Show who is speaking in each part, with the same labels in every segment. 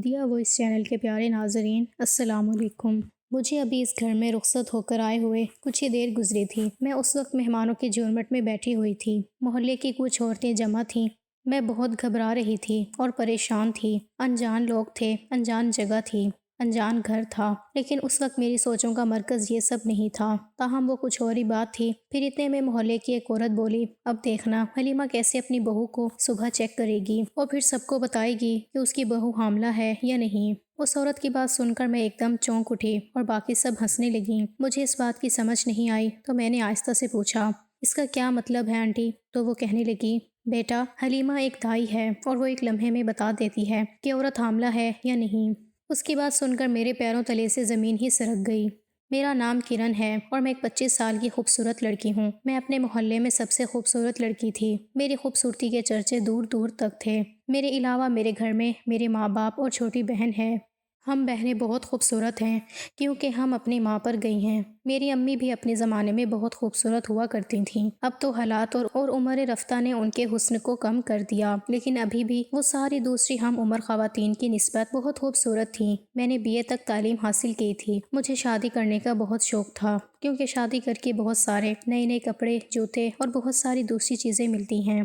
Speaker 1: دیا voice channel کے پیارے ناظرین، السلام علیکم۔ مجھے ابھی اس گھر میں رخصت ہو کر آئے ہوئے کچھ ہی دیر گزری تھی۔ میں اس وقت مہمانوں کے جھرمٹ میں بیٹھی ہوئی تھی۔ محلے کی کچھ عورتیں جمع تھیں۔ میں بہت گھبرا رہی تھی اور پریشان تھی۔ انجان لوگ تھے، انجان جگہ تھی، انجان گھر تھا، لیکن اس وقت میری سوچوں کا مرکز یہ سب نہیں تھا۔ تاہم وہ کچھ اور ہی بات تھی۔ پھر اتنے میں محلے کی ایک عورت بولی، اب دیکھنا حلیمہ کیسے اپنی بہو کو صبح چیک کرے گی اور پھر سب کو بتائے گی کہ اس کی بہو حاملہ ہے یا نہیں۔ اس عورت کی بات سن کر میں ایک دم چونک اٹھی اور باقی سب ہنسنے لگیں۔ مجھے اس بات کی سمجھ نہیں آئی تو میں نے آہستہ سے پوچھا، اس کا کیا مطلب ہے آنٹی؟ تو وہ کہنے لگی، بیٹا حلیمہ ایک دائی ہے اور وہ ایک لمحے میں بتا دیتی ہے کہ عورت حاملہ ہے یا نہیں۔ اس کی بات سن کر میرے پیروں تلے سے زمین ہی سرک گئی۔ میرا نام کرن ہے اور میں ایک 25 سال کی خوبصورت لڑکی ہوں۔ میں اپنے محلے میں سب سے خوبصورت لڑکی تھی۔ میری خوبصورتی کے چرچے دور دور تک تھے۔ میرے علاوہ میرے گھر میں میرے ماں باپ اور چھوٹی بہن ہے۔ ہم بہنیں بہت خوبصورت ہیں کیونکہ ہم اپنی ماں پر گئی ہیں۔ میری امی بھی اپنے زمانے میں بہت خوبصورت ہوا کرتی تھیں۔ اب تو حالات اور عمر رفتہ نے ان کے حسن کو کم کر دیا، لیکن ابھی بھی وہ ساری دوسری ہم عمر خواتین کی نسبت بہت خوبصورت تھیں۔ میں نے BA تک تعلیم حاصل کی تھی۔ مجھے شادی کرنے کا بہت شوق تھا کیونکہ شادی کر کے بہت سارے نئے نئے کپڑے، جوتے اور بہت ساری دوسری چیزیں ملتی ہیں۔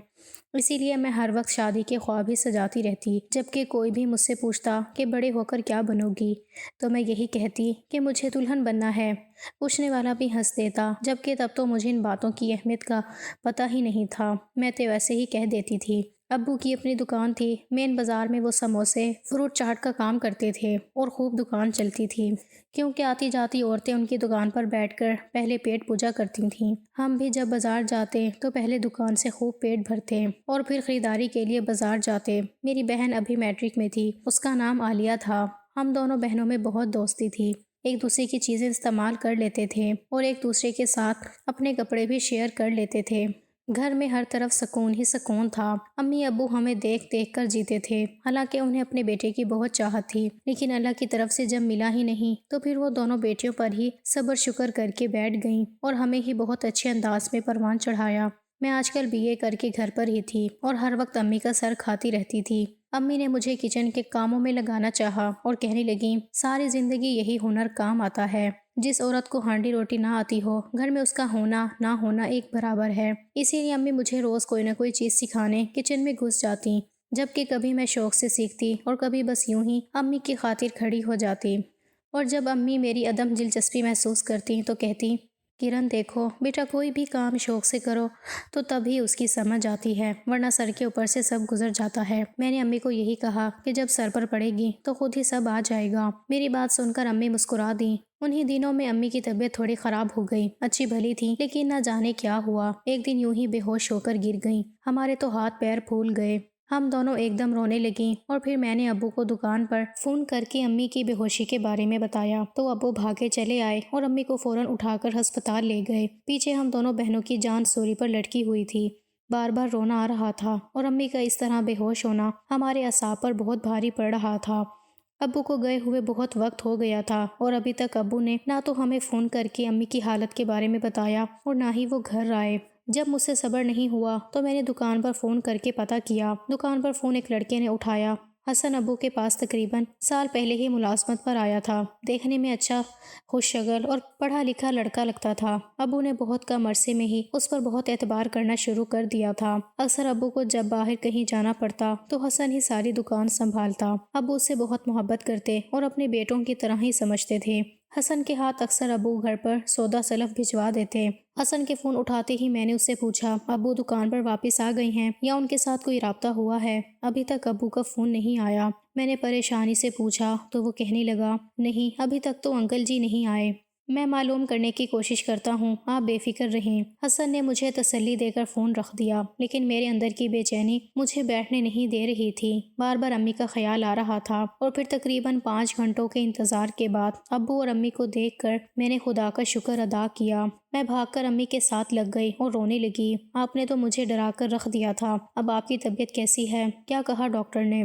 Speaker 1: اسی لیے میں ہر وقت شادی کے خواب ہی سجاتی رہتی۔ جبکہ کوئی بھی مجھ سے پوچھتا کہ بڑے ہو کر کیا بنو گی تو میں یہی کہتی کہ مجھے دلہن بننا ہے۔ پوچھنے والا بھی ہنس دیتا، جبکہ تب تو مجھے ان باتوں کی اہمیت کا پتہ ہی نہیں تھا۔ میں تو ویسے ہی کہہ دیتی تھی۔ ابو کی اپنی دکان تھی۔ مین بازار میں وہ سموسے، فروٹ چاٹ کا کام کرتے تھے اور خوب دکان چلتی تھی کیونکہ آتی جاتی عورتیں ان کی دکان پر بیٹھ کر پہلے پیٹ پوجا کرتی تھیں۔ ہم بھی جب بازار جاتے تو پہلے دکان سے خوب پیٹ بھرتے اور پھر خریداری کے لیے بازار جاتے۔ میری بہن ابھی میٹرک میں تھی، اس کا نام عالیہ تھا۔ ہم دونوں بہنوں میں بہت دوستی تھی، ایک دوسرے کی چیزیں استعمال کر لیتے تھے اور ایک دوسرے کے ساتھ اپنے کپڑے بھی شیئر کر لیتے تھے۔ گھر میں ہر طرف سکون ہی سکون تھا۔ امی ابو ہمیں دیکھ دیکھ کر جیتے تھے۔ حالانکہ انہیں اپنے بیٹے کی بہت چاہت تھی، لیکن اللہ کی طرف سے جب ملا ہی نہیں تو پھر وہ دونوں بیٹیوں پر ہی صبر شکر کر کے بیٹھ گئیں اور ہمیں ہی بہت اچھے انداز میں پروان چڑھایا۔ میں آج کل BA کر کے گھر پر ہی تھی اور ہر وقت امی کا سر کھاتی رہتی تھی۔ امی نے مجھے کچن کے کاموں میں لگانا چاہا اور کہنے لگیں، ساری زندگی یہی ہنر کام آتا ہے۔ جس عورت کو ہانڈی روٹی نہ آتی ہو، گھر میں اس کا ہونا نہ ہونا ایک برابر ہے۔ اسی لیے امی مجھے روز کوئی نہ کوئی چیز سکھانے کچن میں گھس جاتی، جبکہ کبھی میں شوق سے سیکھتی اور کبھی بس یوں ہی امی کی خاطر کھڑی ہو جاتی۔ اور جب امی میری عدم دلچسپی محسوس کرتی تو کہتی، کرن دیکھو بیٹا، کوئی بھی کام شوق سے کرو تو تبھی اس کی سمجھ آتی ہے، ورنہ سر کے اوپر سے سب گزر جاتا ہے۔ میں نے امی کو یہی کہا کہ جب سر پر پڑے گی تو خود ہی سب آ جائے گا۔ میری بات سن کر امی مسکرا دیں۔ انہی دنوں میں امی کی طبیعت تھوڑی خراب ہو گئی۔ اچھی بھلی تھی لیکن نہ جانے کیا ہوا، ایک دن یوں ہی بے ہوش ہو کر گر گئیں۔ ہمارے تو ہاتھ پیر پھول گئے۔ ہم دونوں ایک دم رونے لگیں اور پھر میں نے ابو کو دکان پر فون کر کے امی کی بے ہوشی کے بارے میں بتایا تو ابو بھاگے چلے آئے اور امی کو فوراً اٹھا کر ہسپتال لے گئے۔ پیچھے ہم دونوں بہنوں کی جان سولی پر لٹکی ہوئی تھی۔ بار بار رونا آ رہا تھا اور امی کا اس طرح بے ہوش ہونا ہمارے اعصاب پر بہت بھاری پڑ رہا تھا۔ ابو کو گئے ہوئے بہت وقت ہو گیا تھا اور ابھی تک ابو نے نہ تو ہمیں فون کر کے امی کی حالت کے بارے میں بتایا اور نہ ہی وہ گھر آئے۔ جب مجھ سے صبر نہیں ہوا تو میں نے دکان پر فون کر کے پتہ کیا۔ دکان پر فون ایک لڑکے نے اٹھایا۔ حسن ابو کے پاس تقریباً سال پہلے ہی ملازمت پر آیا تھا۔ دیکھنے میں اچھا، خوش شکل اور پڑھا لکھا لڑکا لگتا تھا۔ ابو نے بہت کم عرصے میں ہی اس پر بہت اعتبار کرنا شروع کر دیا تھا۔ اکثر ابو کو جب باہر کہیں جانا پڑتا تو حسن ہی ساری دکان سنبھالتا۔ ابو اس سے بہت محبت کرتے اور اپنے بیٹوں کی طرح ہی سمجھتے تھے۔ حسن کے ہاتھ اکثر ابو گھر پر سودا سلف بھجوا دیتے۔ حسن کے فون اٹھاتے ہی میں نے اس سے پوچھا، ابو دکان پر واپس آ گئے ہیں یا ان کے ساتھ کوئی رابطہ ہوا ہے؟ ابھی تک ابو کا فون نہیں آیا۔ میں نے پریشانی سے پوچھا تو وہ کہنے لگا، نہیں ابھی تک تو انکل جی نہیں آئے۔ میں معلوم کرنے کی کوشش کرتا ہوں، آپ بے فکر رہیں۔ حسن نے مجھے تسلی دے کر فون رکھ دیا، لیکن میرے اندر کی بے چینی مجھے بیٹھنے نہیں دے رہی تھی۔ بار بار امی کا خیال آ رہا تھا اور پھر تقریباً 5 گھنٹوں کے انتظار کے بعد ابو اور امی کو دیکھ کر میں نے خدا کا شکر ادا کیا۔ میں بھاگ کر امی کے ساتھ لگ گئی اور رونے لگی۔ آپ نے تو مجھے ڈرا کر رکھ دیا تھا۔ اب آپ کی طبیعت کیسی ہے؟ کیا کہا ڈاکٹر نے؟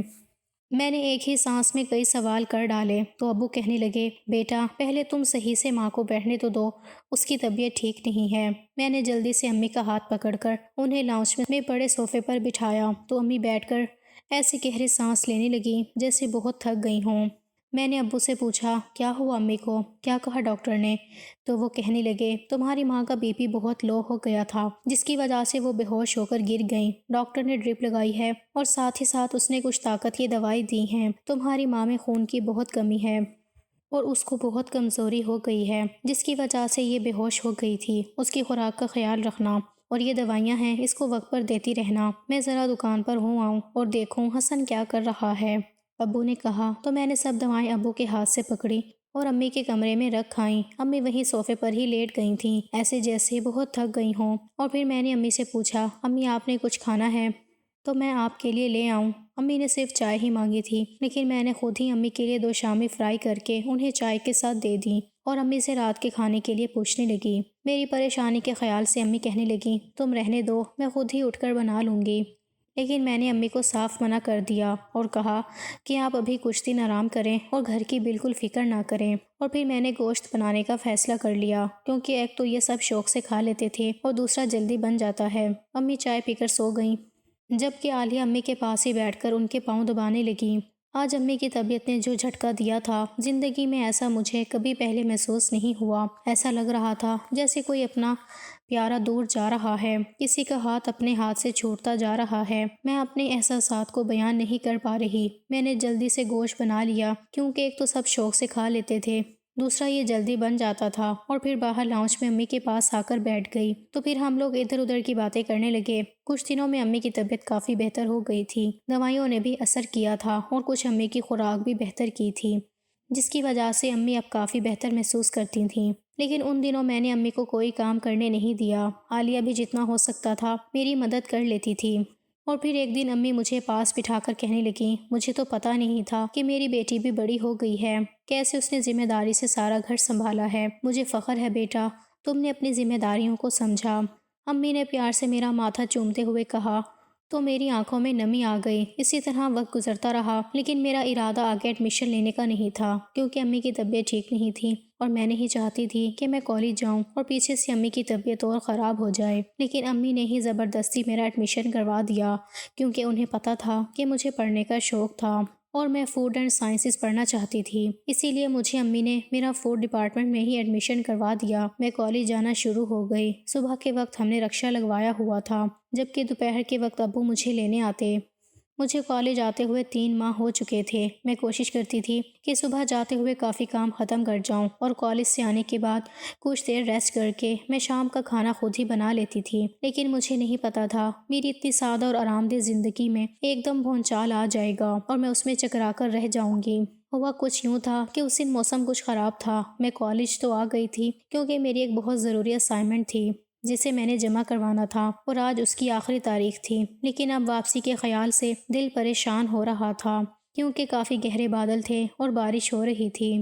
Speaker 1: میں نے ایک ہی سانس میں کئی سوال کر ڈالے تو ابو کہنے لگے، بیٹا پہلے تم صحیح سے ماں کو بیٹھنے تو دو، اس کی طبیعت ٹھیک نہیں ہے۔ میں نے جلدی سے امی کا ہاتھ پکڑ کر انہیں لاؤنج میں پڑے صوفے پر بٹھایا تو امی بیٹھ کر ایسے گہرے سانس لینے لگیں جیسے بہت تھک گئی ہوں۔ میں نے ابو سے پوچھا کیا ہوا امی کو، کیا کہا ڈاکٹر نے؟ تو وہ کہنے لگے تمہاری ماں کا بی پی بہت لو ہو گیا تھا جس کی وجہ سے وہ بے ہوش ہو کر گر گئیں۔ ڈاکٹر نے ڈرپ لگائی ہے اور ساتھ ہی ساتھ اس نے کچھ طاقت کی دوائی دی ہیں۔ تمہاری ماں میں خون کی بہت کمی ہے اور اس کو بہت کمزوری ہو گئی ہے جس کی وجہ سے یہ بے ہوش ہو گئی تھی۔ اس کی خوراک کا خیال رکھنا اور یہ دوائیاں ہیں اس کو وقت پر دیتی رہنا۔ میں ذرا دکان پر آؤں اور دیکھوں حسن کیا کر رہا ہے، ابو نے کہا تو میں نے سب دوائیں ابو کے ہاتھ سے پکڑی اور امی کے کمرے میں رکھ آئیں۔ امی وہیں صوفے پر ہی لیٹ گئی تھیں ایسے جیسے بہت تھک گئی ہوں، اور پھر میں نے امی سے پوچھا امی آپ نے کچھ کھانا ہے تو میں آپ کے لیے لے آؤں؟ امی نے صرف چائے ہی مانگی تھی لیکن میں نے خود ہی امی کے لیے 2 شامی فرائی کر کے انہیں چائے کے ساتھ دے دیں اور امی سے رات کے کھانے کے لیے پوچھنے لگی۔ میری پریشانی کے خیال سے امی کہنے لگیں تم رہنے دو، میں خود ہی اٹھ کر بنا لوں گی۔ لیکن میں نے امی کو صاف منع کر دیا اور کہا کہ آپ ابھی کچھ دن آرام کریں اور گھر کی بالکل فکر نہ کریں۔ اور پھر میں نے گوشت بنانے کا فیصلہ کر لیا کیونکہ ایک تو یہ سب شوق سے کھا لیتے تھے اور دوسرا جلدی بن جاتا ہے۔ امی چائے پی کر سو گئیں جبکہ عالیہ امی کے پاس ہی بیٹھ کر ان کے پاؤں دبانے لگیں۔ آج امی کی طبیعت نے جو جھٹکا دیا تھا زندگی میں ایسا مجھے کبھی پہلے محسوس نہیں ہوا۔ ایسا لگ رہا تھا جیسے کوئی اپنا پیارا دور جا رہا ہے، کسی کا ہاتھ اپنے ہاتھ سے چھوٹتا جا رہا ہے۔ میں اپنے احساسات کو بیان نہیں کر پا رہی۔ میں نے جلدی سے گوشت بنا لیا کیونکہ ایک تو سب شوق سے کھا لیتے تھے، دوسرا یہ جلدی بن جاتا تھا، اور پھر باہر لاؤنج میں امی کے پاس آ کر بیٹھ گئی تو پھر ہم لوگ ادھر ادھر کی باتیں کرنے لگے۔ کچھ دنوں میں امی کی طبیعت کافی بہتر ہو گئی تھی، دوائیوں نے بھی اثر کیا تھا اور کچھ امی کی خوراک بھی بہتر کی تھی جس کی وجہ سے امی اب کافی بہتر محسوس کرتی تھیں۔ لیکن ان دنوں میں نے امی کو کوئی کام کرنے نہیں دیا۔ عالیہ بھی جتنا ہو سکتا تھا میری مدد کر لیتی تھی۔ اور پھر ایک دن امی مجھے پاس بٹھا کر کہنے لگیں مجھے تو پتہ نہیں تھا کہ میری بیٹی بھی بڑی ہو گئی ہے، کیسے اس نے ذمہ داری سے سارا گھر سنبھالا ہے۔ مجھے فخر ہے بیٹا، تم نے اپنی ذمہ داریوں کو سمجھا۔ امی نے پیار سے میرا ماتھا چومتے ہوئے کہا تو میری آنکھوں میں نمی آ گئی۔ اسی طرح وقت گزرتا رہا لیکن میرا ارادہ آگے ایڈمیشن لینے کا نہیں تھا کیونکہ امی کی طبیعت ٹھیک نہیں تھی اور میں نہیں چاہتی تھی کہ میں کالج جاؤں اور پیچھے سے امی کی طبیعت اور خراب ہو جائے۔ لیکن امی نے ہی زبردستی میرا ایڈمیشن کروا دیا کیونکہ انہیں پتہ تھا کہ مجھے پڑھنے کا شوق تھا اور میں فوڈ اینڈ سائنسز پڑھنا چاہتی تھی، اسی لیے مجھے امی نے میرا فوڈ ڈپارٹمنٹ میں ہی ایڈمیشن کروا دیا۔ میں کالج جانا شروع ہو گئی۔ صبح کے وقت ہم نے رکشہ لگوایا ہوا تھا جبکہ دوپہر کے وقت ابو مجھے لینے آتے۔ مجھے کالج آتے ہوئے 3 ماہ ہو چکے تھے۔ میں کوشش کرتی تھی کہ صبح جاتے ہوئے کافی کام ختم کر جاؤں اور کالج سے آنے کے بعد کچھ دیر ریسٹ کر کے میں شام کا کھانا خود ہی بنا لیتی تھی۔ لیکن مجھے نہیں پتا تھا میری اتنی سادہ اور آرام دہ زندگی میں ایک دم بھونچال آ جائے گا اور میں اس میں چکرا کر رہ جاؤں گی۔ ہوا کچھ یوں تھا کہ اس دن موسم کچھ خراب تھا۔ میں کالج تو آ گئی تھی کیونکہ میری ایک بہت ضروری اسائنمنٹ تھی جسے میں نے جمع کروانا تھا اور آج اس کی آخری تاریخ تھی، لیکن اب واپسی کے خیال سے دل پریشان ہو رہا تھا کیونکہ کافی گہرے بادل تھے اور بارش ہو رہی تھی۔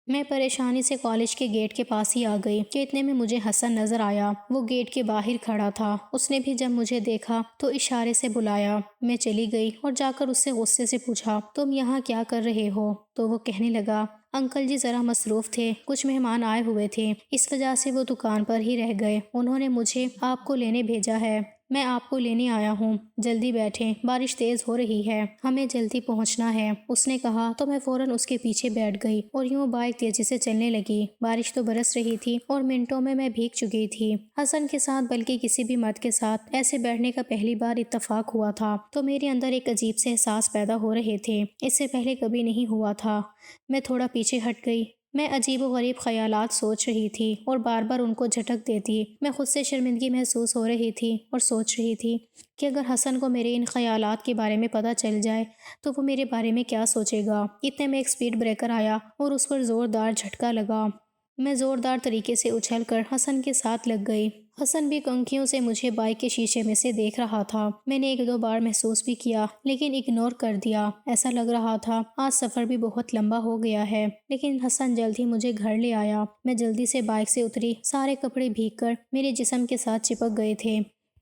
Speaker 1: میں پریشانی سے کالج کے گیٹ کے پاس ہی آ گئی کہ اتنے میں مجھے حسن نظر آیا۔ وہ گیٹ کے باہر کھڑا تھا۔ اس نے بھی جب مجھے دیکھا تو اشارے سے بلایا۔ میں چلی گئی اور جا کر اس سے غصے سے پوچھا تم یہاں کیا کر رہے ہو؟ تو وہ کہنے لگا انکل جی ذرا مصروف تھے، کچھ مہمان آئے ہوئے تھے، اس وجہ سے وہ دکان پر ہی رہ گئے، انہوں نے مجھے آپ کو لینے بھیجا ہے، میں آپ کو لینے آیا ہوں، جلدی بیٹھیں، بارش تیز ہو رہی ہے، ہمیں جلدی پہنچنا ہے، اس نے کہا تو میں فوراً اس کے پیچھے بیٹھ گئی اور یوں بائک تیزی سے چلنے لگی۔ بارش تو برس رہی تھی اور منٹوں میں بھیگ چکی تھی۔ حسن کے ساتھ بلکہ کسی بھی مرد کے ساتھ ایسے بیٹھنے کا پہلی بار اتفاق ہوا تھا تو میرے اندر ایک عجیب سے احساس پیدا ہو رہے تھے، اس سے پہلے کبھی نہیں ہوا تھا۔ میں تھوڑا پیچھے ہٹ گئی۔ میں عجیب و غریب خیالات سوچ رہی تھی اور بار بار ان کو جھٹک دیتی۔ میں خود سے شرمندگی محسوس ہو رہی تھی اور سوچ رہی تھی کہ اگر حسن کو میرے ان خیالات کے بارے میں پتہ چل جائے تو وہ میرے بارے میں کیا سوچے گا۔ اتنے میں ایک سپیڈ بریکر آیا اور اس پر زوردار جھٹکا لگا۔ میں زوردار طریقے سے اچھل کر حسن کے ساتھ لگ گئی۔ حسن بھی کنکھیوں سے مجھے بائک کے شیشے میں سے دیکھ رہا تھا۔ میں نے 1-2 بار محسوس بھی کیا لیکن اگنور کر دیا۔ ایسا لگ رہا تھا آج سفر بھی بہت لمبا ہو گیا ہے۔ لیکن حسن جلد ہی مجھے گھر لے آیا۔ میں جلدی سے بائک سے اتری، سارے کپڑے بھیگ کر میرے جسم کے ساتھ چپک گئے تھے۔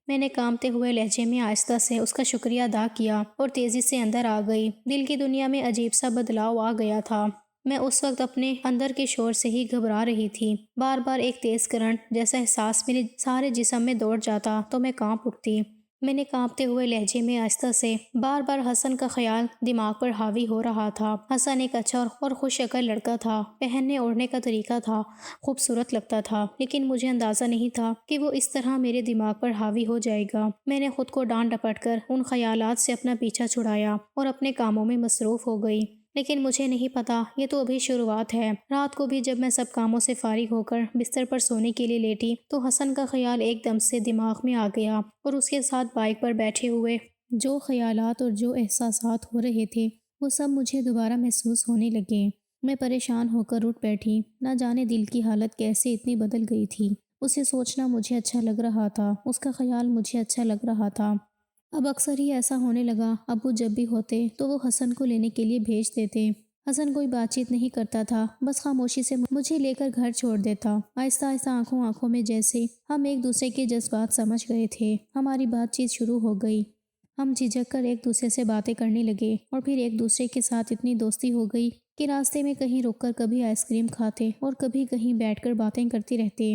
Speaker 1: میں نے کانپتے ہوئے لہجے میں آہستہ سے اس کا شکریہ ادا کیا اور تیزی سے اندر آ گئی۔ دل کی دنیا میں عجیب سا بدلاؤ آ گیا تھا۔ میں اس وقت اپنے اندر کے شور سے ہی گھبرا رہی تھی۔ بار بار ایک تیز کرنٹ جیسا احساس میرے سارے جسم میں دوڑ جاتا تو میں کانپ اٹھتی۔ میں نے کانپتے ہوئے لہجے میں آہستہ سے بار بار حسن کا خیال دماغ پر حاوی ہو رہا تھا۔ حسن ایک اچھا اور خوش شکل لڑکا تھا، پہننے اوڑھنے کا طریقہ تھا، خوبصورت لگتا تھا، لیکن مجھے اندازہ نہیں تھا کہ وہ اس طرح میرے دماغ پر حاوی ہو جائے گا۔ میں نے خود کو ڈانٹ ڈپٹ کر ان خیالات سے اپنا پیچھا چھڑایا اور اپنے کاموں میں مصروف ہو گئی، لیکن مجھے نہیں پتا یہ تو ابھی شروعات ہے۔ رات کو بھی جب میں سب کاموں سے فارغ ہو کر بستر پر سونے کے لیے لیٹی تو حسن کا خیال ایک دم سے دماغ میں آ گیا، اور اس کے ساتھ بائک پر بیٹھے ہوئے جو خیالات اور جو احساسات ہو رہے تھے وہ سب مجھے دوبارہ محسوس ہونے لگے۔ میں پریشان ہو کر اٹھ بیٹھی، نہ جانے دل کی حالت کیسے اتنی بدل گئی تھی۔ اسے سوچنا مجھے اچھا لگ رہا تھا، اس کا خیال مجھے اچھا لگ رہا تھا۔ اب اکثر ہی ایسا ہونے لگا، ابو جب بھی ہوتے تو وہ حسن کو لینے کے لیے بھیج دیتے۔ حسن کوئی بات چیت نہیں کرتا تھا، بس خاموشی سے مجھے لے کر گھر چھوڑ دیتا۔ آہستہ آہستہ آنکھوں میں جیسے ہم ایک دوسرے کے جذبات سمجھ گئے تھے، ہماری بات چیت شروع ہو گئی۔ ہم جھجک کر ایک دوسرے سے باتیں کرنے لگے، اور پھر ایک دوسرے کے ساتھ اتنی دوستی ہو گئی کہ راستے میں کہیں رک کر کبھی آئس کریم کھاتے اور کبھی کہیں بیٹھ کر باتیں کرتے رہتے۔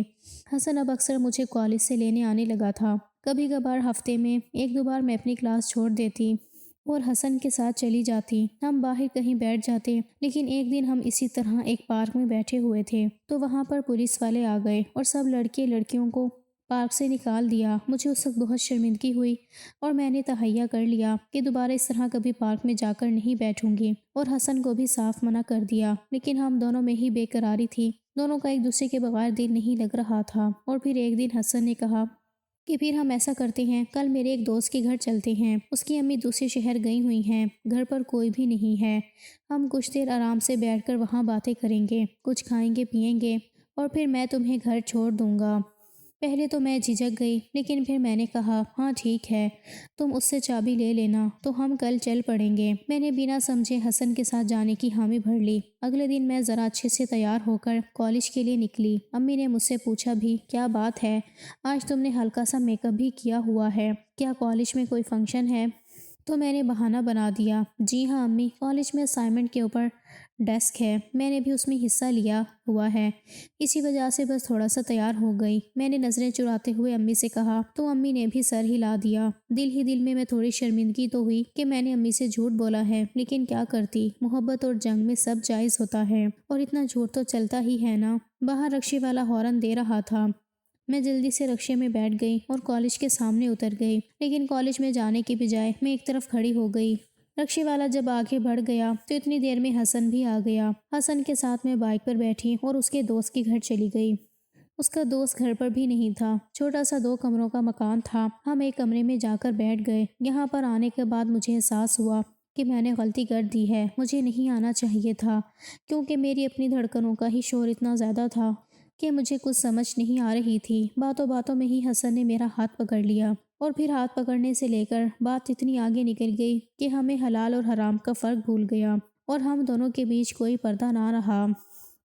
Speaker 1: حسن اب اکثر مجھے کالج سے لینے آنے لگا تھا۔ کبھی کبھار ہفتے میں ایک دو بار میں اپنی کلاس چھوڑ دیتی اور حسن کے ساتھ چلی جاتی۔ ہم باہر کہیں بیٹھ جاتے، لیکن ایک دن ہم اسی طرح ایک پارک میں بیٹھے ہوئے تھے تو وہاں پر پولیس والے آ گئے اور سب لڑکے لڑکیوں کو پارک سے نکال دیا۔ مجھے اس وقت بہت شرمندگی ہوئی اور میں نے تہیہ کر لیا کہ دوبارہ اس طرح کبھی پارک میں جا کر نہیں بیٹھوں گی، اور حسن کو بھی صاف منع کر دیا۔ لیکن ہم دونوں میں ہی بے قراری تھی، دونوں کا ایک دوسرے کے بغیر دل نہیں لگ رہا تھا۔ اور پھر ایک دن حسن نے کہا کہ پھر ہم ایسا کرتے ہیں، کل میرے ایک دوست کے گھر چلتے ہیں، اس کی امی دوسرے شہر گئی ہوئی ہیں، گھر پر کوئی بھی نہیں ہے، ہم کچھ دیر آرام سے بیٹھ کر وہاں باتیں کریں گے، کچھ کھائیں گے پئیں گے، اور پھر میں تمہیں گھر چھوڑ دوں گا۔ پہلے تو میں جھجک گئی، لیکن پھر میں نے کہا ہاں ٹھیک ہے، تم اس سے چابی لے لینا تو ہم کل چل پڑیں گے۔ میں نے بنا سمجھے حسن کے ساتھ جانے کی حامی بھر لی۔ اگلے دن میں ذرا اچھے سے تیار ہو کر کالج کے لیے نکلی۔ امی نے مجھ سے پوچھا بھی کیا بات ہے، آج تم نے ہلکا سا میک اپ بھی کیا ہوا ہے، کیا کالج میں کوئی فنکشن ہے؟ تو میں نے بہانہ بنا دیا، جی ہاں امی، کالج میں اسائنمنٹ کے اوپر ڈیسک ہے، میں نے بھی اس میں حصہ لیا ہوا ہے، اسی وجہ سے بس تھوڑا سا تیار ہو گئی۔ میں نے نظریں چراتے ہوئے امی سے کہا تو امی نے بھی سر ہلا دیا۔ دل ہی دل میں تھوڑی شرمندگی تو ہوئی کہ میں نے امی سے جھوٹ بولا ہے، لیکن کیا کرتی، محبت اور جنگ میں سب جائز ہوتا ہے، اور اتنا جھوٹ تو چلتا ہی ہے نا۔ باہر رکشے والا ہارن دے رہا تھا، میں جلدی سے رکشے میں بیٹھ گئی اور کالج کے سامنے اتر گئی، لیکن کالج میں جانے کے بجائے میں ایک طرف کھڑی ہو گئی۔ رکشے والا جب آگے بڑھ گیا تو اتنی دیر میں حسن بھی آ گیا۔ حسن کے ساتھ میں بائک پر بیٹھی اور اس کے دوست کے گھر چلی گئی۔ اس کا دوست گھر پر بھی نہیں تھا، چھوٹا سا 2 کمروں کا مکان تھا۔ ہم ایک کمرے میں جا کر بیٹھ گئے۔ یہاں پر آنے کے بعد مجھے احساس ہوا کہ میں نے غلطی کر دی ہے، مجھے نہیں آنا چاہیے تھا، کیونکہ میری اپنی دھڑکنوں کا ہی شور اتنا زیادہ تھا کہ مجھے کچھ سمجھ نہیں آ رہی تھی۔ باتوں باتوں میں ہی حسن نے میرا ہاتھ پکڑ لیا، اور پھر ہاتھ پکڑنے سے لے کر بات اتنی آگے نکل گئی کہ ہمیں حلال اور حرام کا فرق بھول گیا، اور ہم دونوں کے بیچ کوئی پردہ نہ رہا۔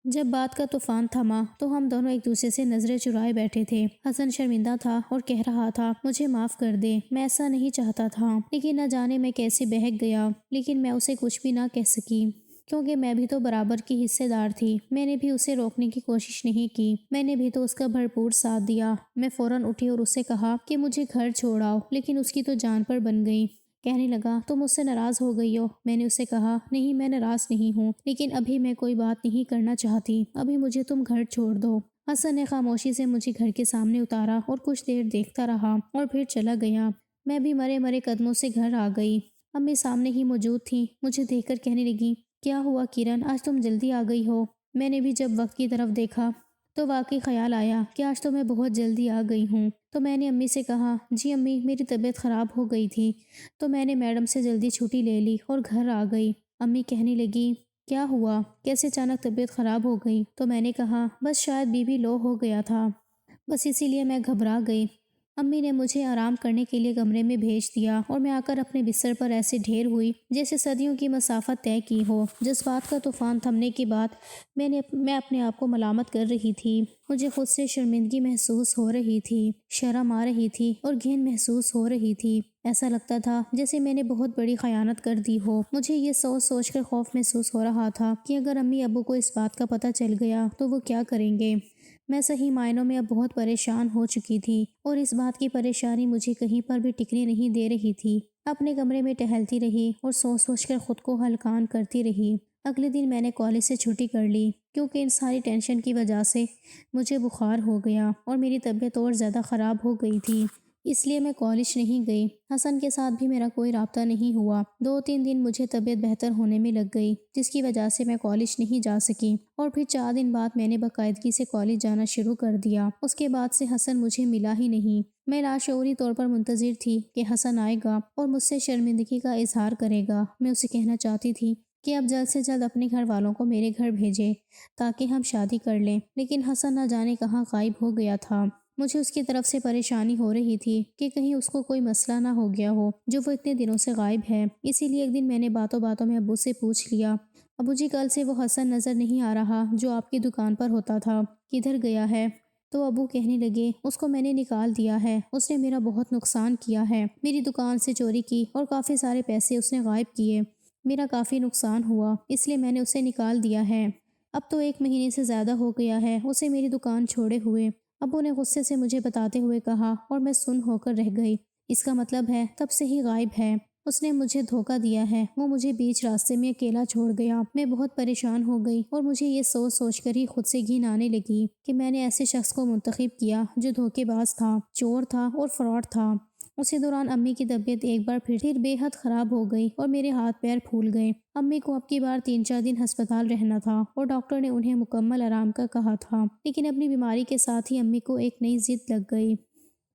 Speaker 1: جب بات کا طوفان تھما تو ہم دونوں ایک دوسرے سے نظریں چرائے بیٹھے تھے۔ حسن شرمندہ تھا اور کہہ رہا تھا مجھے معاف کر دے، میں ایسا نہیں چاہتا تھا، لیکن نہ جانے میں کیسے بہک گیا۔ لیکن میں اسے کچھ بھی نہ کہہ سکی، کیونکہ میں بھی تو برابر کی حصے دار تھی۔ میں نے بھی اسے روکنے کی کوشش نہیں کی، میں نے بھی تو اس کا بھرپور ساتھ دیا۔ میں فوراً اٹھی اور اسے کہا کہ مجھے گھر چھوڑاؤ، لیکن اس کی تو جان پر بن گئی۔ کہنے لگا تم مجھ سے ناراض ہو گئی ہو۔ میں نے اسے کہا نہیں، میں ناراض نہیں ہوں، لیکن ابھی میں کوئی بات نہیں کرنا چاہتی، ابھی مجھے تم گھر چھوڑ دو۔ حسن نے خاموشی سے مجھے گھر کے سامنے اتارا اور کچھ دیر دیکھتا رہا اور پھر چلا گیا۔ میں بھی مرے مرے قدموں سے گھر آ گئی۔ امی سامنے ہی موجود تھیں، مجھے دیکھ کر کہنے لگی کیا ہوا کرن، آج تم جلدی آ گئی ہو؟ میں نے بھی جب وقت کی طرف دیکھا تو واقعی خیال آیا کہ آج تو میں بہت جلدی آ گئی ہوں۔ تو میں نے امی سے کہا جی امی، میری طبیعت خراب ہو گئی تھی تو میں نے میڈم سے جلدی چھٹی لے لی اور گھر آ گئی۔ امی کہنے لگی کیا ہوا، کیسے اچانک طبیعت خراب ہو گئی؟ تو میں نے کہا بس شاید بی پی لو ہو گیا تھا، بس اسی لیے میں گھبرا گئی۔ امی نے مجھے آرام کرنے کے لیے کمرے میں بھیج دیا اور میں آ کر اپنے بستر پر ایسے ڈھیر ہوئی جیسے صدیوں کی مسافت طے کی ہو۔ جذبات کا طوفان تھمنے کے بعد میں اپنے آپ کو ملامت کر رہی تھی مجھے خود سے شرمندگی محسوس ہو رہی تھی، شرم آ رہی تھی اور گھن محسوس ہو رہی تھی۔ ایسا لگتا تھا جیسے میں نے بہت بڑی خیانت کر دی ہو۔ مجھے یہ سوچ سوچ کر خوف محسوس ہو رہا تھا کہ اگر امی ابو کو اس بات کا پتہ چل گیا تو وہ کیا کریں گے۔ میں صحیح معنوں میں اب بہت پریشان ہو چکی تھی اور اس بات کی پریشانی مجھے کہیں پر بھی ٹکنے نہیں دے رہی تھی۔ اپنے کمرے میں ٹہلتی رہی اور سوچ سوچ کر خود کو ہلکان کرتی رہی۔ اگلے دن میں نے کالج سے چھٹی کر لی کیونکہ ان ساری ٹینشن کی وجہ سے مجھے بخار ہو گیا اور میری طبیعت اور زیادہ خراب ہو گئی تھی، اس لیے میں کالج نہیں گئی۔ حسن کے ساتھ بھی میرا کوئی رابطہ نہیں ہوا۔ 2-3 دن مجھے طبیعت بہتر ہونے میں لگ گئی جس کی وجہ سے میں کالج نہیں جا سکی اور پھر 4 دن بعد میں نے باقاعدگی سے کالج جانا شروع کر دیا۔ اس کے بعد سے حسن مجھے ملا ہی نہیں۔ میں لاشعوری طور پر منتظر تھی کہ حسن آئے گا اور مجھ سے شرمندگی کا اظہار کرے گا۔ میں اسے کہنا چاہتی تھی کہ اب جلد سے جلد اپنے گھر والوں کو میرے گھر بھیجے تاکہ ہم شادی کر لیں، لیکن حسن نہ جانے کہاں غائب ہو گیا تھا۔ مجھے اس کی طرف سے پریشانی ہو رہی تھی کہ کہیں اس کو کوئی مسئلہ نہ ہو گیا ہو جو وہ اتنے دنوں سے غائب ہے۔ اسی لیے ایک دن میں نے باتوں باتوں میں ابو سے پوچھ لیا، ابو جی کل سے وہ حسن نظر نہیں آ رہا جو آپ کی دکان پر ہوتا تھا، کدھر گیا ہے؟ تو ابو کہنے لگے اس کو میں نے نکال دیا ہے، اس نے میرا بہت نقصان کیا ہے، میری دکان سے چوری کی اور کافی سارے پیسے اس نے غائب کیے، میرا کافی نقصان ہوا، اس لیے میں نے اسے نکال دیا ہے۔ اب تو 1 مہینے سے زیادہ ہو گیا ہے اسے میری دکان چھوڑے ہوئے، ابو نے غصے سے مجھے بتاتے ہوئے کہا اور میں سن ہو کر رہ گئی۔ اس کا مطلب ہے تب سے ہی غائب ہے، اس نے مجھے دھوکہ دیا ہے، وہ مجھے بیچ راستے میں اکیلا چھوڑ گیا۔ میں بہت پریشان ہو گئی اور مجھے یہ سوچ سوچ کر ہی خود سے گھن آنے لگی کہ میں نے ایسے شخص کو منتخب کیا جو دھوکے باز تھا، چور تھا اور فراڈ تھا۔ اسی دوران امی کی طبیعت ایک بار پھر بے حد خراب ہو گئی اور میرے ہاتھ پیر پھول گئے۔ امی کو اب کی بار 3-4 دن ہسپتال رہنا تھا اور ڈاکٹر نے انہیں مکمل آرام کا کہا تھا، لیکن اپنی بیماری کے ساتھ ہی امی کو ایک نئی ضد لگ گئی۔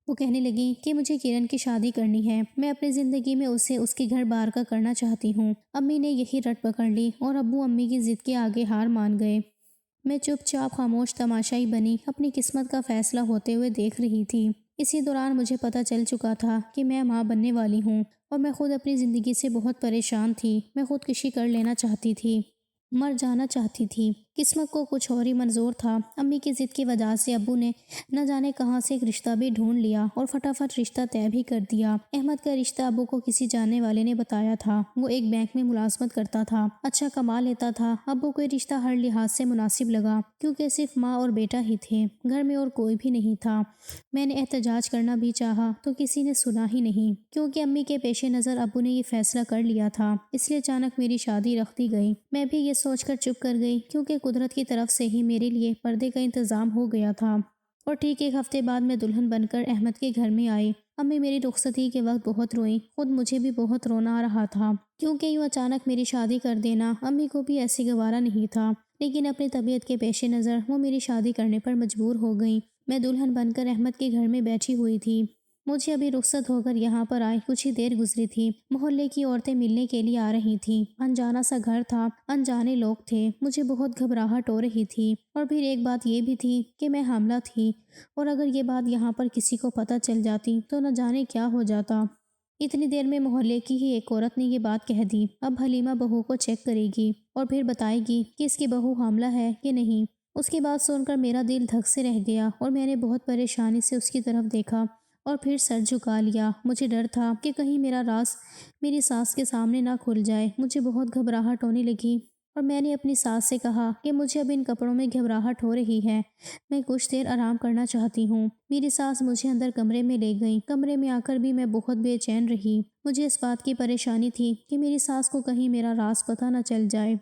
Speaker 1: وہ کہنے لگی کہ مجھے کرن کی شادی کرنی ہے، میں اپنی زندگی میں اسے اس کے گھر بار کا کرنا چاہتی ہوں۔ امی نے یہی رٹ پکڑ لی اور ابو امی کی ضد کے آگے ہار مان گئے۔ میں چپ چاپ خاموش تماشائی بنی اپنی قسمت کا فیصلہ ہوتے ہوئے دیکھ رہی تھی۔ اسی دوران مجھے پتہ چل چکا تھا کہ میں ماں بننے والی ہوں اور میں خود اپنی زندگی سے بہت پریشان تھی۔ میں خودکشی کر لینا چاہتی تھی، مر جانا چاہتی تھی۔ قسمت کو کچھ اور ہی منظور تھا۔ امی کی ضد کی وجہ سے ابو نے نہ جانے کہاں سے ایک رشتہ بھی ڈھونڈ لیا اور فٹافٹ رشتہ طے بھی کر دیا۔ احمد کا رشتہ ابو کو کسی جاننے والے نے بتایا تھا۔ وہ ایک بینک میں ملازمت کرتا تھا، اچھا کما لیتا تھا۔ ابو کو یہ رشتہ ہر لحاظ سے مناسب لگا کیونکہ صرف ماں اور بیٹا ہی تھے، گھر میں اور کوئی بھی نہیں تھا۔ میں نے احتجاج کرنا بھی چاہا تو کسی نے سنا ہی نہیں کیونکہ امی کے پیش نظر ابو نے یہ فیصلہ کر لیا تھا، اس لیے اچانک میری شادی رکھ دی گئی۔ میں بھی یہ سوچ کر چپ کر گئی کیونکہ قدرت کی طرف سے ہی میرے لیے پردے کا انتظام ہو گیا تھا اور ٹھیک 1 ہفتے بعد میں دلہن بن کر احمد کے گھر میں آئی۔ امی میری رخصتی کے وقت بہت روئیں، خود مجھے بھی بہت رونا آ رہا تھا کیونکہ یوں اچانک میری شادی کر دینا امی کو بھی ایسے گوارا نہیں تھا، لیکن اپنی طبیعت کے پیش نظر وہ میری شادی کرنے پر مجبور ہو گئیں۔ میں دلہن بن کر احمد کے گھر میں بیٹھی ہوئی تھی۔ مجھے ابھی رخصت ہو کر یہاں پر آئے کچھ ہی دیر گزری تھی۔ محلے کی عورتیں ملنے کے لیے آ رہی تھیں، انجانا سا گھر تھا، انجانے لوگ تھے، مجھے بہت گھبراہٹ ہو رہی تھی اور پھر ایک بات یہ بھی تھی کہ میں حاملہ تھی اور اگر یہ بات یہاں پر کسی کو پتہ چل جاتی تو نہ جانے کیا ہو جاتا۔ اتنی دیر میں محلے کی ہی ایک عورت نے یہ بات کہہ دی، اب حلیمہ بہو کو چیک کرے گی اور پھر بتائے گی کہ اس کی بہو حاملہ ہے کہ نہیں۔ اس کی بات سن کر میرا دل دھک سے رہ گیا اور میں نے بہت پریشانی سے اس کی طرف دیکھا اور پھر سر جھکا لیا۔ مجھے ڈر تھا کہ کہیں میرا راز میری ساس کے سامنے نہ کھل جائے۔ مجھے بہت گھبراہٹ ہونے لگی اور میں نے اپنی ساس سے کہا کہ مجھے اب ان کپڑوں میں گھبراہٹ ہو رہی ہے، میں کچھ دیر آرام کرنا چاہتی ہوں۔ میری ساس مجھے اندر کمرے میں لے گئیں۔ کمرے میں آ کر بھی میں بہت بے چین رہی۔ مجھے اس بات کی پریشانی تھی کہ میری ساس کو کہیں میرا راز پتہ نہ چل جائے۔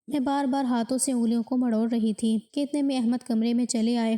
Speaker 1: میں بار بار ہاتھوں سے انگلیوں کو مڑوڑ رہی تھی کہ اتنے میں احمد کمرے میں چلے آئے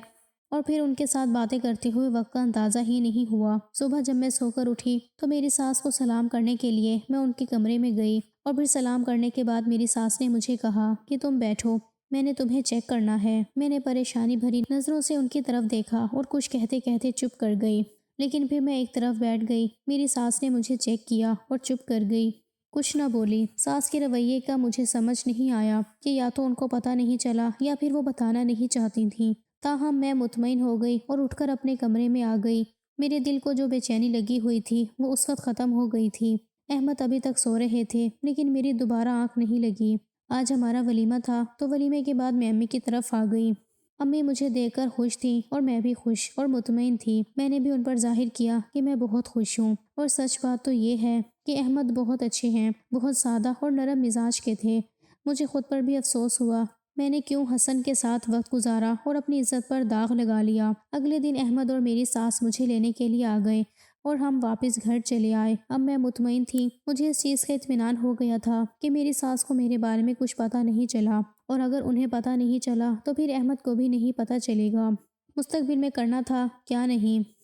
Speaker 1: اور پھر ان کے ساتھ باتیں کرتے ہوئے وقت کا اندازہ ہی نہیں ہوا۔ صبح جب میں سو کر اٹھی تو میری ساس کو سلام کرنے کے لیے میں ان کے کمرے میں گئی اور پھر سلام کرنے کے بعد میری ساس نے مجھے کہا کہ تم بیٹھو، میں نے تمہیں چیک کرنا ہے۔ میں نے پریشانی بھری نظروں سے ان کی طرف دیکھا اور کچھ کہتے کہتے چپ کر گئی، لیکن پھر میں ایک طرف بیٹھ گئی۔ میری ساس نے مجھے چیک کیا اور چپ کر گئی، کچھ نہ بولی۔ ساس کے رویے کا مجھے سمجھ نہیں آیا کہ یا تو ان کو پتہ نہیں چلا یا پھر وہ بتانا نہیں چاہتی تھیں، تاہم میں مطمئن ہو گئی اور اٹھ کر اپنے کمرے میں آ گئی۔ میرے دل کو جو بے چینی لگی ہوئی تھی وہ اس وقت ختم ہو گئی تھی۔ احمد ابھی تک سو رہے تھے لیکن میری دوبارہ آنکھ نہیں لگی۔ آج ہمارا ولیمہ تھا تو ولیمے کے بعد میں امی کی طرف آ گئی۔ امی مجھے دیکھ کر خوش تھیں اور میں بھی خوش اور مطمئن تھی۔ میں نے بھی ان پر ظاہر کیا کہ میں بہت خوش ہوں، اور سچ بات تو یہ ہے کہ احمد بہت اچھے ہیں، بہت سادہ اور نرم مزاج کے تھے۔ مجھے خود پر بھی افسوس ہوا، میں نے کیوں حسن کے ساتھ وقت گزارا اور اپنی عزت پر داغ لگا لیا۔ اگلے دن احمد اور میری ساس مجھے لینے کے لیے آ گئے اور ہم واپس گھر چلے آئے۔ اب میں مطمئن تھی، مجھے اس چیز کا اطمینان ہو گیا تھا کہ میری ساس کو میرے بارے میں کچھ پتہ نہیں چلا، اور اگر انہیں پتہ نہیں چلا تو پھر احمد کو بھی نہیں پتہ چلے گا۔ مستقبل میں کرنا تھا کیا نہیں،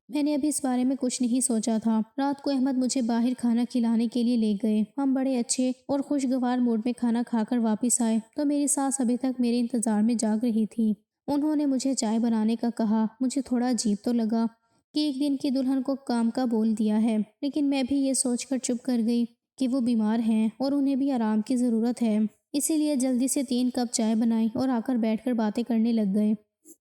Speaker 1: میں نے ابھی اس بارے میں کچھ نہیں سوچا تھا۔ رات کو احمد مجھے باہر کھانا کھلانے کے لیے لے گئے۔ ہم بڑے اچھے اور خوشگوار موڈ میں کھانا کھا کر واپس آئے تو میری ساس ابھی تک میرے انتظار میں جاگ رہی تھی۔ انہوں نے مجھے چائے بنانے کا کہا۔ مجھے تھوڑا عجیب تو لگا کہ ایک دن کی دلہن کو کام کا بول دیا ہے، لیکن میں بھی یہ سوچ کر چپ کر گئی کہ وہ بیمار ہیں اور انہیں بھی آرام کی ضرورت ہے، اسی لیے جلدی سے 3 کپ چائے بنائی اور آ کر بیٹھ کر باتیں کرنے لگ گئے۔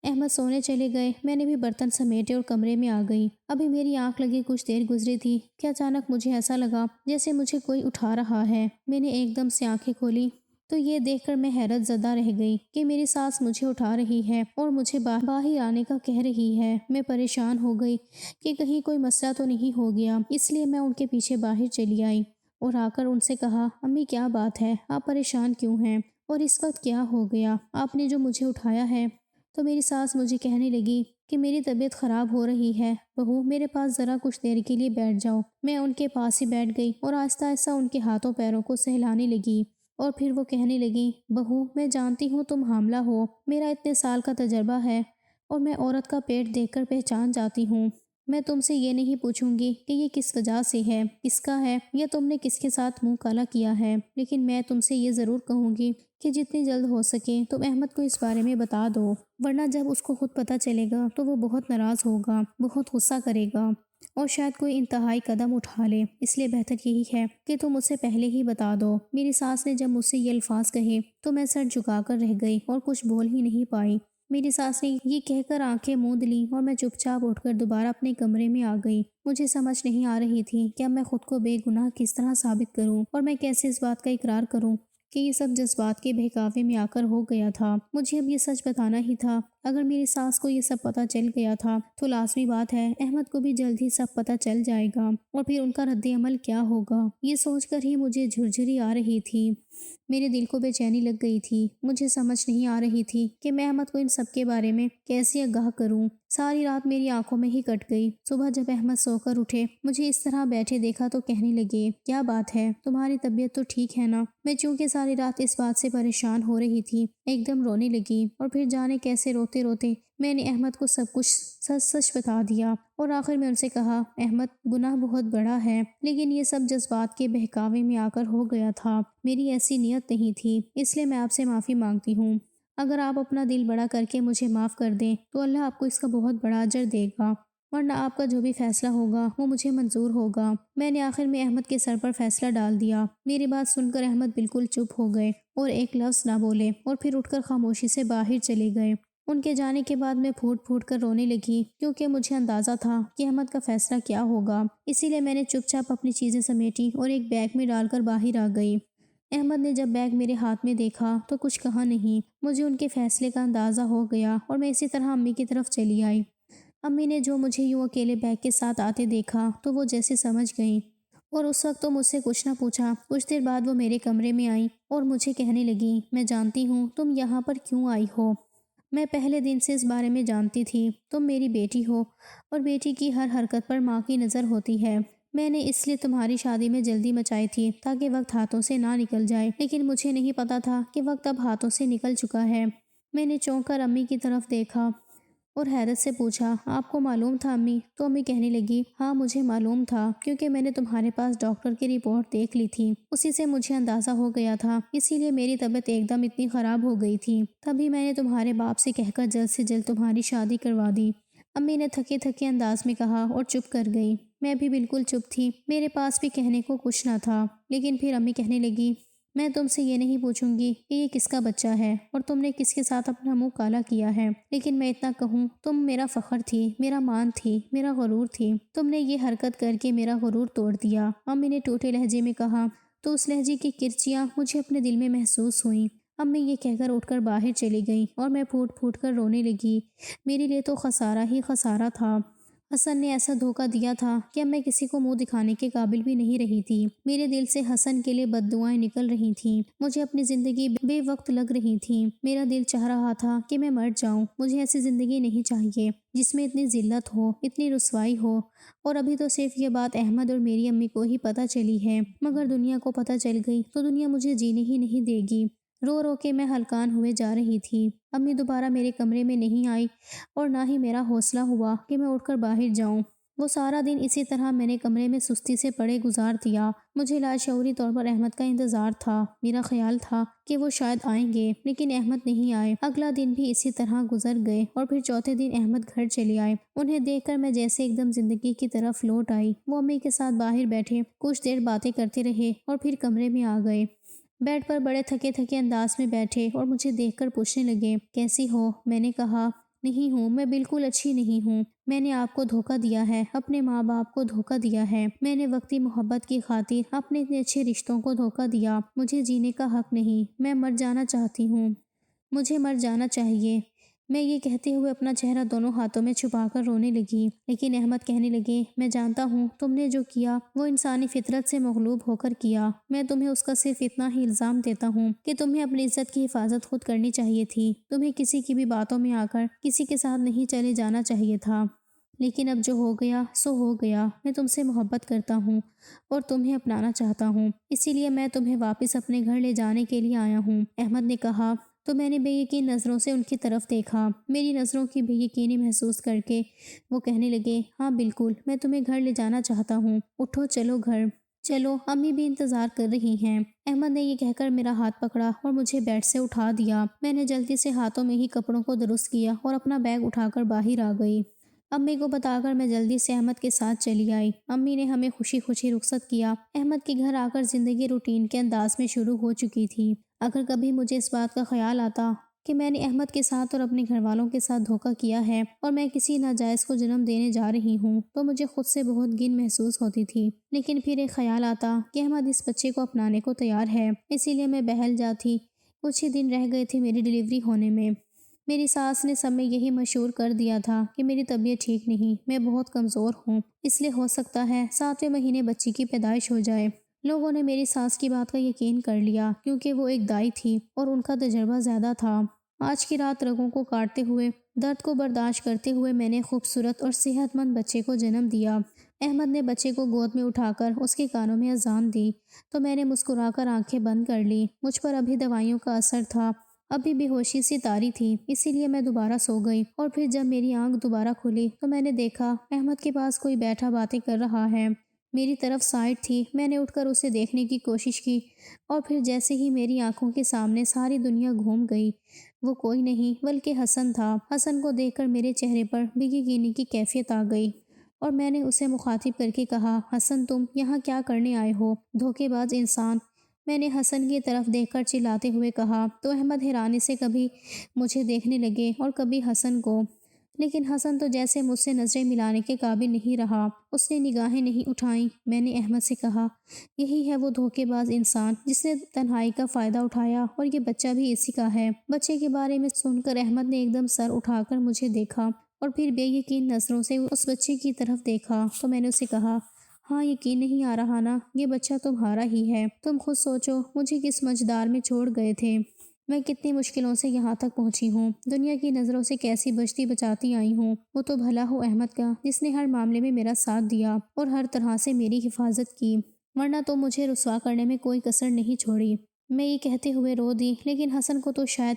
Speaker 1: احمد سونے چلے گئے، میں نے بھی برتن سمیٹے اور کمرے میں آ گئی۔ ابھی میری آنکھ لگی کچھ دیر گزری تھی کہ اچانک مجھے ایسا لگا جیسے مجھے کوئی اٹھا رہا ہے۔ میں نے ایک دم سے آنکھیں کھولی تو یہ دیکھ کر میں حیرت زدہ رہ گئی کہ میری ساس مجھے اٹھا رہی ہے اور مجھے باہر آنے کا کہہ رہی ہے۔ میں پریشان ہو گئی کہ کہیں کوئی مسئلہ تو نہیں ہو گیا، اس لیے میں ان کے پیچھے باہر چلی آئی اور آ کر ان سے کہا، امی کیا بات ہے، آپ پریشان کیوں ہیں اور اس وقت کیا ہو گیا، آپ نے جو مجھے اٹھایا ہے؟ تو میری ساس مجھے کہنے لگی کہ میری طبیعت خراب ہو رہی ہے، بہو میرے پاس ذرا کچھ دیر کے لیے بیٹھ جاؤ۔ میں ان کے پاس ہی بیٹھ گئی اور آہستہ آہستہ ان کے ہاتھوں پیروں کو سہلانے لگی، اور پھر وہ کہنے لگی، بہو میں جانتی ہوں تم حاملہ ہو، میرا اتنے سال کا تجربہ ہے اور میں عورت کا پیٹ دیکھ کر پہچان جاتی ہوں۔ میں تم سے یہ نہیں پوچھوں گی کہ یہ کس وجہ سے ہے، کس کا ہے، یا تم نے کس کے ساتھ منہ کالا کیا ہے، لیکن میں تم سے یہ ضرور کہوں گی کہ جتنی جلد ہو سکے تم احمد کو اس بارے میں بتا دو، ورنہ جب اس کو خود پتہ چلے گا تو وہ بہت ناراض ہوگا، بہت غصہ کرے گا اور شاید کوئی انتہائی قدم اٹھا لے، اس لیے بہتر یہی ہے کہ تم اسے پہلے ہی بتا دو۔ میری ساس نے جب مجھ سے یہ الفاظ کہے تو میں سر جھکا کر رہ گئی اور کچھ بول ہی نہیں پائی۔ میری ساس نے یہ کہہ کر آنکھیں موند لیں اور میں چپ چاپ اٹھ کر دوبارہ اپنے کمرے میں آ گئی۔ مجھے سمجھ نہیں آ رہی تھی کہ اب میں خود کو بے گناہ کس طرح ثابت کروں اور میں کیسے اس بات کا اقرار کروں کہ یہ سب جذبات کے بہکاوے میں آ کر ہو گیا تھا۔ مجھے اب یہ سچ بتانا ہی تھا۔ اگر میری ساس کو یہ سب پتہ چل گیا تھا تو لازمی بات ہے احمد کو بھی جلد ہی سب پتہ چل جائے گا، اور پھر ان کا رد عمل کیا ہوگا، یہ سوچ کر ہی مجھے جھرجھری آ رہی تھی۔ میرے دل کو بے چینی لگ گئی تھی۔ مجھے سمجھ نہیں آ رہی تھی کہ میں احمد کو ان سب کے بارے میں کیسے آگاہ کروں۔ ساری رات میری آنکھوں میں ہی کٹ گئی۔ صبح جب احمد سو کر اٹھے، مجھے اس طرح بیٹھے دیکھا تو کہنے لگے، کیا بات ہے، تمہاری طبیعت تو ٹھیک ہے نا؟ میں چونکہ ساری رات اس بات سے پریشان ہو رہی تھی، ایک دم رونے لگی، اور پھر جانے کیسے روتے روتے میں نے احمد کو سب کچھ سچ سچ بتا دیا، اور آخر میں ان سے کہا، احمد گناہ بہت بڑا ہے، لیکن یہ سب جذبات کے بہکاوے میں آ کر ہو گیا تھا، میری ایسی نیت نہیں تھی، اس لیے میں آپ سے معافی مانگتی ہوں۔ اگر آپ اپنا دل بڑا کر کے مجھے معاف کر دیں تو اللہ آپ کو اس کا بہت بڑا اجر دے گا، ورنہ آپ کا جو بھی فیصلہ ہوگا وہ مجھے منظور ہوگا۔ میں نے آخر میں احمد کے سر پر فیصلہ ڈال دیا۔ میری بات سن کر احمد بالکل چپ ہو گئے اور ایک لفظ نہ بولے، اور پھر اٹھ کر خاموشی سے باہر چلے گئے۔ ان کے جانے کے بعد میں پھوٹ پھوٹ کر رونے لگی، کیونکہ مجھے اندازہ تھا کہ احمد کا فیصلہ کیا ہوگا، اسی لیے میں نے چپ چاپ اپنی چیزیں سمیٹی اور ایک بیگ میں ڈال کر باہر آ گئی۔ احمد نے جب بیگ میرے ہاتھ میں دیکھا تو کچھ کہا نہیں۔ مجھے ان کے فیصلے کا اندازہ ہو گیا اور میں اسی طرح امی کی طرف چلی آئی۔ امی نے جو مجھے یوں اکیلے بیگ کے ساتھ آتے دیکھا تو وہ جیسے سمجھ گئیں، اور اس وقت تو مجھ سے کچھ نہ پوچھا۔ کچھ دیر بعد وہ میرے کمرے میں آئیں اور مجھے کہنے لگیں، میں جانتی ہوں تم یہاں پر کیوں آئی ہو، میں پہلے دن سے اس بارے میں جانتی تھی، تم میری بیٹی ہو اور بیٹی کی ہر حرکت پر ماں کی نظر ہوتی ہے۔ میں نے اس لیے تمہاری شادی میں جلدی مچائی تھی تاکہ وقت ہاتھوں سے نہ نکل جائے، لیکن مجھے نہیں پتا تھا کہ وقت اب ہاتھوں سے نکل چکا ہے۔ میں نے چونک کر امی کی طرف دیکھا اور حیرت سے پوچھا، آپ کو معلوم تھا امی؟ تو امی کہنے لگی، ہاں مجھے معلوم تھا، کیونکہ میں نے تمہارے پاس ڈاکٹر کی رپورٹ دیکھ لی تھی، اسی سے مجھے اندازہ ہو گیا تھا، اسی لیے میری طبیعت ایک دم اتنی خراب ہو گئی تھی، تبھی میں نے تمہارے باپ سے کہہ کر جلد سے جلد تمہاری شادی کروا دی۔ امی نے تھکے تھکے انداز میں کہا اور چپ کر گئی۔ میں بھی بالکل چپ تھی، میرے پاس بھی کہنے کو کچھ نہ تھا، لیکن پھر امی کہنے لگی، میں تم سے یہ نہیں پوچھوں گی کہ یہ کس کا بچہ ہے اور تم نے کس کے ساتھ اپنا منہ کالا کیا ہے، لیکن میں اتنا کہوں، تم میرا فخر تھی، میرا مان تھی، میرا غرور تھی، تم نے یہ حرکت کر کے میرا غرور توڑ دیا۔ امی نے ٹوٹے لہجے میں کہا تو اس لہجے کی کرچیاں مجھے اپنے دل میں محسوس ہوئیں۔ امی یہ کہہ کر اٹھ کر باہر چلی گئیں اور میں پھوٹ پھوٹ کر رونے لگی۔ میرے لیے تو خسارہ ہی خسارہ تھا۔ حسن نے ایسا دھوکہ دیا تھا کہ اب میں کسی کو منہ دکھانے کے قابل بھی نہیں رہی تھی۔ میرے دل سے حسن کے لیے بد دعائیں نکل رہی تھیں۔ مجھے اپنی زندگی بے وقت لگ رہی تھی۔ میرا دل چاہ رہا تھا کہ میں مر جاؤں۔ مجھے ایسی زندگی نہیں چاہیے جس میں اتنی ذلت ہو، اتنی رسوائی ہو۔ اور ابھی تو صرف یہ بات احمد اور میری امی کو ہی پتہ چلی ہے، مگر دنیا کو پتہ چل گئی تو دنیا مجھے جینے ہی نہیں دے گی۔ رو رو کے میں ہلکان ہوئے جا رہی تھی۔ امی دوبارہ میرے کمرے میں نہیں آئی اور نہ ہی میرا حوصلہ ہوا کہ میں اٹھ کر باہر جاؤں۔ وہ سارا دن اسی طرح میں نے کمرے میں سستی سے پڑے گزار دیا۔ مجھے لاشعوری طور پر احمد کا انتظار تھا۔ میرا خیال تھا کہ وہ شاید آئیں گے، لیکن احمد نہیں آئے۔ اگلا دن بھی اسی طرح گزر گئے اور پھر چوتھے دن احمد گھر چلے آئے۔ انہیں دیکھ کر میں جیسے ایک دم زندگی کی طرف لوٹ آئی۔ وہ امی کے ساتھ باہر بیٹھے کچھ دیر باتیں کرتے رہے اور پھر کمرے میں آ گئے۔ بیڈ پر بڑے تھکے تھکے انداز میں بیٹھے اور مجھے دیکھ کر پوچھنے لگے، کیسی ہو؟ میں نے کہا، نہیں ہوں، میں بالکل اچھی نہیں ہوں۔ میں نے آپ کو دھوکہ دیا ہے، اپنے ماں باپ کو دھوکہ دیا ہے۔ میں نے وقتی محبت کی خاطر اپنے اتنے اچھے رشتوں کو دھوکہ دیا۔ مجھے جینے کا حق نہیں۔ میں مر جانا چاہتی ہوں۔ مجھے مر جانا چاہیے۔ میں یہ کہتے ہوئے اپنا چہرہ دونوں ہاتھوں میں چھپا کر رونے لگی۔ لیکن احمد کہنے لگے، میں جانتا ہوں تم نے جو کیا وہ انسانی فطرت سے مغلوب ہو کر کیا۔ میں تمہیں اس کا صرف اتنا ہی الزام دیتا ہوں کہ تمہیں اپنی عزت کی حفاظت خود کرنی چاہیے تھی۔ تمہیں کسی کی بھی باتوں میں آ کر کسی کے ساتھ نہیں چلے جانا چاہیے تھا۔ لیکن اب جو ہو گیا سو ہو گیا۔ میں تم سے محبت کرتا ہوں اور تمہیں اپنانا چاہتا ہوں، اسی لیے میں تمہیں واپس اپنے گھر لے جانے کے لیے آیا ہوں۔ احمد نے کہا تو میں نے بے یقین نظروں سے ان کی طرف دیکھا۔ میری نظروں کی بے یقینی محسوس کر کے وہ کہنے لگے، ہاں بالکل، میں تمہیں گھر لے جانا چاہتا ہوں۔ اٹھو، چلو گھر چلو، امی بھی انتظار کر رہی ہیں۔ احمد نے یہ کہہ کر میرا ہاتھ پکڑا اور مجھے بیڈ سے اٹھا دیا۔ میں نے جلدی سے ہاتھوں میں ہی کپڑوں کو درست کیا اور اپنا بیگ اٹھا کر باہر آ گئی۔ امی کو بتا کر میں جلدی سے احمد کے ساتھ چلی آئی۔ امی نے ہمیں خوشی خوشی رخصت کیا۔ احمد کے گھر آ کر زندگی روٹین کے انداز میں شروع ہو چکی تھی۔ اگر کبھی مجھے اس بات کا خیال آتا کہ میں نے احمد کے ساتھ اور اپنے گھر والوں کے ساتھ دھوکہ کیا ہے اور میں کسی ناجائز کو جنم دینے جا رہی ہوں تو مجھے خود سے بہت گن محسوس ہوتی تھی۔ لیکن پھر ایک خیال آتا کہ احمد اس بچے کو اپنانے کو تیار ہے، اسی لیے میں بہل جاتی۔ کچھ ہی دن رہ گئے تھے میری ڈیلیوری ہونے میں۔ میری ساس نے سب میں یہی مشہور کر دیا تھا کہ میری طبیعت ٹھیک نہیں، میں بہت کمزور ہوں، اس لیے ہو سکتا ہے 7ویں مہینے بچی کی پیدائش ہو جائے۔ لوگوں نے میری ساس کی بات کا یقین کر لیا کیونکہ وہ ایک دائی تھی اور ان کا تجربہ زیادہ تھا۔ آج کی رات رگوں کو کاٹتے ہوئے، درد کو برداشت کرتے ہوئے میں نے خوبصورت اور صحت مند بچے کو جنم دیا۔ احمد نے بچے کو گود میں اٹھا کر اس کے کانوں میں اذان دی تو میں نے مسکرا کر آنکھیں بند کر لی۔ مجھ پر ابھی دوائیوں کا اثر تھا، ابھی بے ہوشی سی طاری تھی، اسی لیے میں دوبارہ سو گئی۔ اور پھر جب میری آنکھ دوبارہ کھلی تو میں نے دیکھا احمد کے پاس کوئی بیٹھا باتیں کر رہا ہے۔ میری طرف سائڈ تھی۔ میں نے اٹھ کر اسے دیکھنے کی کوشش کی اور پھر جیسے ہی میری آنکھوں کے سامنے ساری دنیا گھوم گئی۔ وہ کوئی نہیں بلکہ حسن تھا۔ حسن کو دیکھ کر میرے چہرے پر بے یقینی کی کیفیت آ گئی اور میں نے اسے مخاطب کر کے کہا، حسن تم یہاں کیا کرنے آئے ہو، دھوکے باز انسان۔ میں نے حسن کی طرف دیکھ کر چلاتے ہوئے کہا تو احمد حیرانی سے کبھی مجھے دیکھنے لگے اور کبھی حسن کو، لیکن حسن تو جیسے مجھ سے نظریں ملانے کے قابل نہیں رہا، اس نے نگاہیں نہیں اٹھائیں۔ میں نے احمد سے کہا، یہی ہے وہ دھوکے باز انسان جس نے تنہائی کا فائدہ اٹھایا اور یہ بچہ بھی اسی کا ہے۔ بچے کے بارے میں سن کر احمد نے ایک دم سر اٹھا کر مجھے دیکھا اور پھر بے یقین نظروں سے اس بچے کی طرف دیکھا تو میں نے اسے کہا، ہاں یقین نہیں آ رہا نا، یہ بچہ تمہارا ہی ہے۔ تم خود سوچو مجھے کس مجدار میں چھوڑ گئے تھے، میں کتنی مشکلوں سے یہاں تک پہنچی ہوں، دنیا کی نظروں سے کیسی بچتی بچاتی آئی ہوں۔ وہ تو بھلا ہو احمد کا جس نے ہر معاملے میں میرا ساتھ دیا اور ہر طرح سے میری حفاظت کی، ورنہ تو مجھے رسوا کرنے میں کوئی کسر نہیں چھوڑی۔ میں یہ کہتے ہوئے رو دی، لیکن حسن کو تو شاید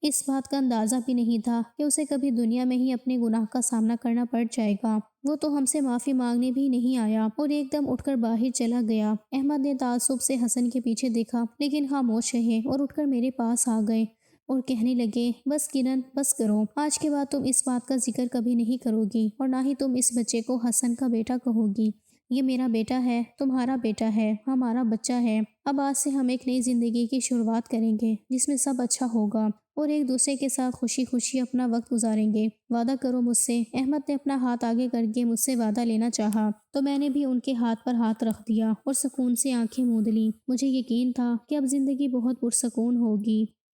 Speaker 1: اس بات کا اندازہ بھی نہیں تھا کہ اسے کبھی دنیا میں ہی اپنے گناہ کا سامنا کرنا پڑ جائے گا۔ وہ تو ہم سے معافی مانگنے بھی نہیں آیا اور ایک دم اٹھ کر باہر چلا گیا۔ احمد نے تعصب سے حسن کے پیچھے دیکھا لیکن خاموش رہے اور اٹھ کر میرے پاس آ گئے اور کہنے لگے، بس کرن بس کرو، آج کے بعد تم اس بات کا ذکر کبھی نہیں کرو گی اور نہ ہی تم اس بچے کو حسن کا بیٹا کہو گی۔ یہ میرا بیٹا ہے، تمہارا بیٹا ہے، ہمارا بچہ ہے۔ اب آج سے ہم ایک نئی زندگی کی شروعات کریں گے جس میں سب اچھا ہوگا اور ایک دوسرے کے ساتھ خوشی خوشی اپنا وقت گزاریں گے۔ وعدہ کرو مجھ سے۔ احمد نے اپنا ہاتھ آگے کر کے مجھ سے وعدہ لینا چاہا تو میں نے بھی ان کے ہاتھ پر ہاتھ رکھ دیا اور سکون سے آنکھیں موند لیں۔ مجھے یقین تھا کہ اب زندگی بہت پرسکون ہوگی۔